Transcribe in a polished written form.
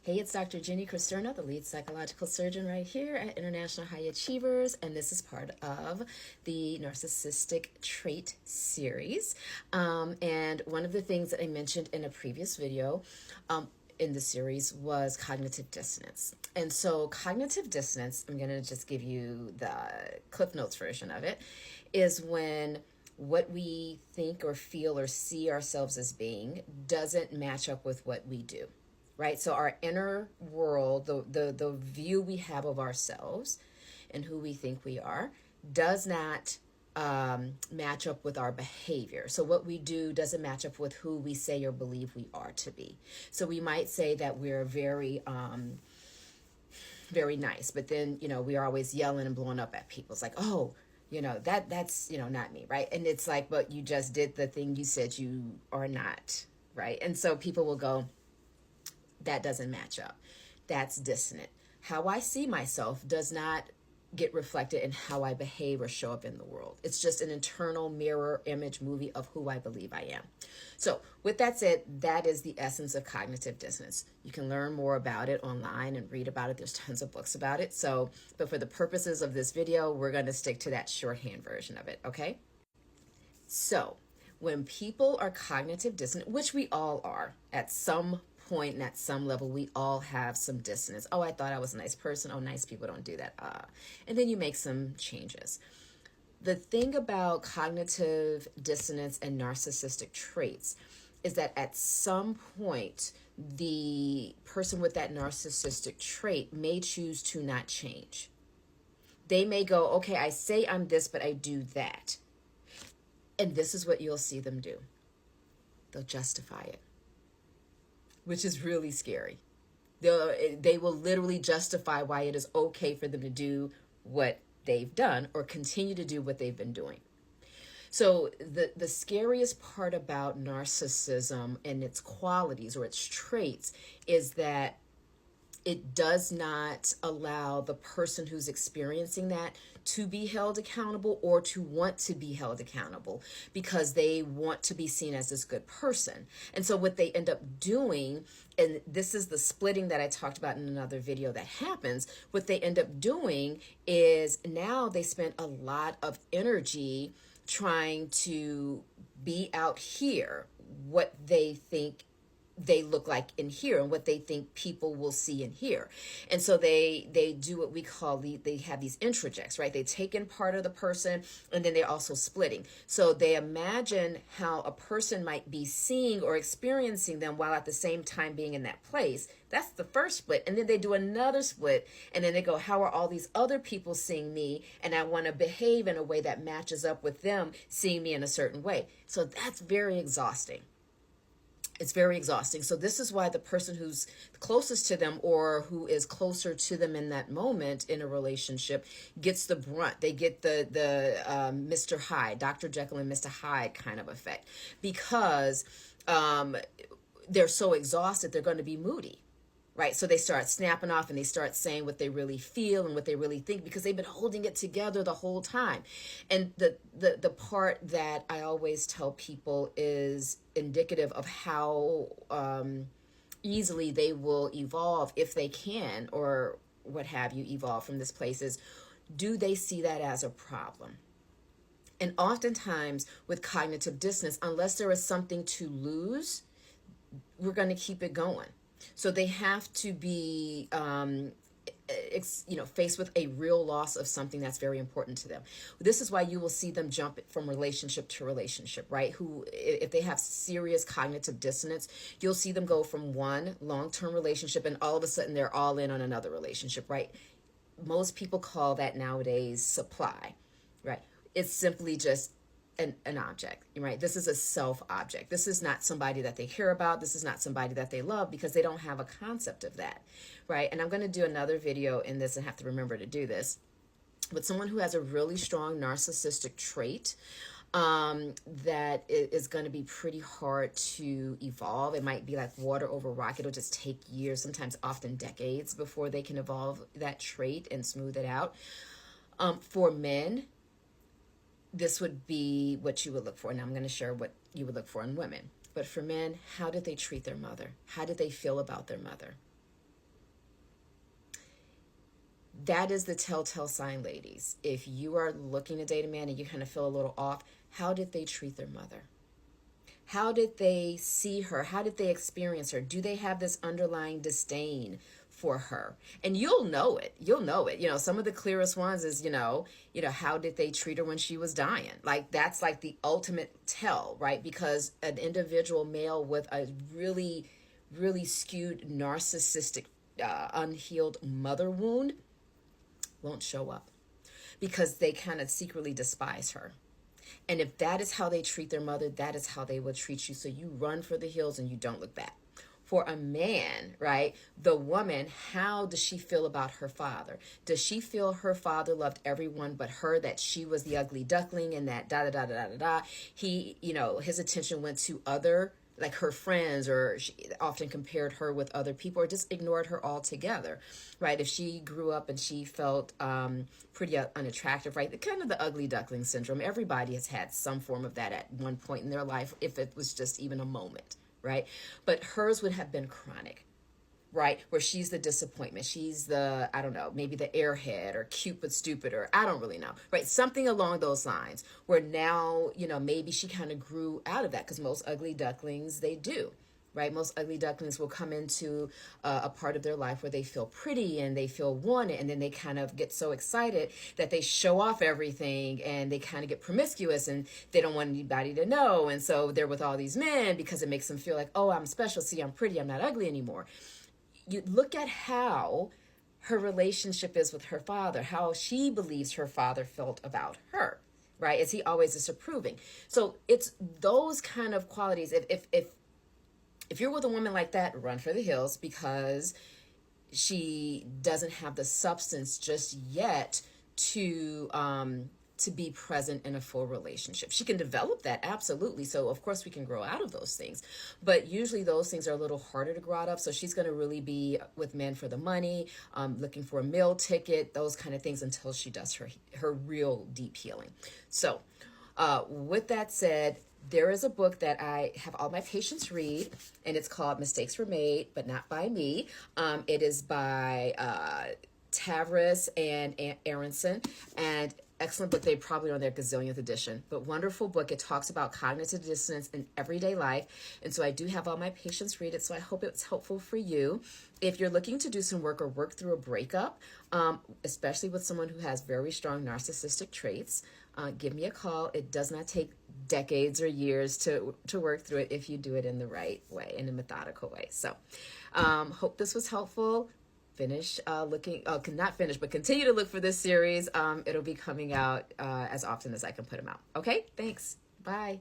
Hey, it's Dr. Jenny Cristerna, the lead psychological surgeon right here at International High Achievers, and this is part of the Narcissistic Trait series. And one of the things that I mentioned in a previous video in the series was cognitive dissonance. And so cognitive dissonance, I'm going to just give you the Cliff Notes version of it, is when what we think or feel or see ourselves as being doesn't match up with what we do. Right? So our inner world, the view we have of ourselves and who we think we are does not match up with our behavior. So what we do doesn't match up with who we say or believe we are to be. So we might say that we're very nice, but then, we are always yelling and blowing up at people. It's like, oh, that's, not me, right? And it's like, but you just did the thing you said you are not, right? And so people will go, that doesn't match up. That's dissonant. How I see myself does not get reflected in how I behave or show up in the world. It's just an internal mirror image movie of who I believe I am. So with that said, that is the essence of cognitive dissonance. You can learn more about it online and read about it. There's tons of books about it. But for the purposes of this video, we're going to stick to that shorthand version of it, okay? So when people are cognitive dissonant, which we all are at some point and at some level, we all have some dissonance. Oh, I thought I was a nice person. Oh, nice people don't do that. And then you make some changes. The thing about cognitive dissonance and narcissistic traits is that at some point, the person with that narcissistic trait may choose to not change. They may go, okay, I say I'm this, but I do that. And this is what you'll see them do. They'll justify it, which is really scary. They will literally justify why it is okay for them to do what they've done or continue to do what they've been doing. So the scariest part about narcissism and its qualities or its traits is that it does not allow the person who's experiencing that to be held accountable or to want to be held accountable because they want to be seen as this good person. And so what they end up doing, and this is the splitting that I talked about in another video that happens, what they end up doing is now they spend a lot of energy trying to be out here what they think they look like in here and what they think people will see in here. And so they do what we call they have these introjects, right? They take in part of the person and then they're also splitting. So they imagine how a person might be seeing or experiencing them while at the same time being in that place. That's the first split. And then they do another split and then they go, how are all these other people seeing me? And I want to behave in a way that matches up with them seeing me in a certain way. So that's very exhausting. It's very exhausting. So this is why the person who's closest to them or who is closer to them in that moment in a relationship gets the brunt. They get the Mr. Hyde, Dr. Jekyll and Mr. Hyde kind of effect because they're so exhausted, they're going to be moody. Right. So they start snapping off and they start saying what they really feel and what they really think because they've been holding it together the whole time. And the part that I always tell people is indicative of how easily they will evolve if they can, or what have you, evolve from this place is, do they see that as a problem? And oftentimes with cognitive dissonance, unless there is something to lose, we're going to keep it going. So they have to be, faced with a real loss of something that's very important to them. This is why you will see them jump from relationship to relationship, right? If they have serious cognitive dissonance, you'll see them go from one long-term relationship and all of a sudden they're all in on another relationship, right? Most people call that nowadays supply, right? It's simply just an object, right? This is a self-object. This is not somebody that they care about. This is not somebody that they love because they don't have a concept of that, right? And I'm going to do another video in this and have to remember to do this. But someone who has a really strong narcissistic trait that is going to be pretty hard to evolve. It might be like water over rock. It'll just take years, sometimes often decades before they can evolve that trait and smooth it out. For men, this would be what you would look for. Now I'm going to share what you would look for in women. But for men, how did they treat their mother? How did they feel about their mother? That is the telltale sign, ladies. If you are looking to date a man and you kind of feel a little off, how did they treat their mother? How did they see her? How did they experience her? Do they have this underlying disdain for her? And you'll know it. You'll know it. Some of the clearest ones is, how did they treat her when she was dying? Like, that's like the ultimate tell, right? Because an individual male with a really, really skewed narcissistic, unhealed mother wound won't show up because they kind of secretly despise her. And if that is how they treat their mother, that is how they will treat you. So you run for the hills and you don't look back. For a man, right, the woman, how does she feel about her father? Does she feel her father loved everyone but her, that she was the ugly duckling and that da-da-da-da-da-da? He, his attention went to other, like her friends, or she often compared her with other people, or just ignored her altogether, right? If she grew up and she felt pretty unattractive, right? The kind of the ugly duckling syndrome. Everybody has had some form of that at one point in their life, if it was just even a moment, right? But hers would have been chronic, right? Where she's the disappointment. She's the, I don't know, maybe the airhead or cute but stupid, or I don't really know, right? Something along those lines, where now, maybe she kind of grew out of that, because most ugly ducklings, they do, right? Most ugly ducklings will come into a part of their life where they feel pretty and they feel wanted, and then they kind of get so excited that they show off everything, and they kind of get promiscuous, and they don't want anybody to know. And so they're with all these men because it makes them feel like, oh, I'm special. See, I'm pretty. I'm not ugly anymore. You look at how her relationship is with her father, how she believes her father felt about her, right? Is he always disapproving? So it's those kind of qualities. If you're with a woman like that, run for the hills, because she doesn't have the substance just yet to be present in a full relationship. She can develop that, absolutely. So of course we can grow out of those things, but usually those things are a little harder to grow out of. So she's going to really be with men for the money, looking for a meal ticket, those kind of things, until she does her real deep healing. So with that said, there is a book that I have all my patients read, and it's called Mistakes Were Made, but Not by Me. It is by Tavris and Aronson, and excellent book. They probably are on their gazillionth edition, but wonderful book. It talks about cognitive dissonance in everyday life. And so I do have all my patients read it. So I hope it's helpful for you. If you're looking to do some work or work through a breakup, especially with someone who has very strong narcissistic traits, give me a call. It does not take decades or years to work through it if you do it in the right way, in a methodical way. So hope this was helpful. Continue to look for this series. It'll be coming out as often as I can put them out. Okay, thanks. Bye.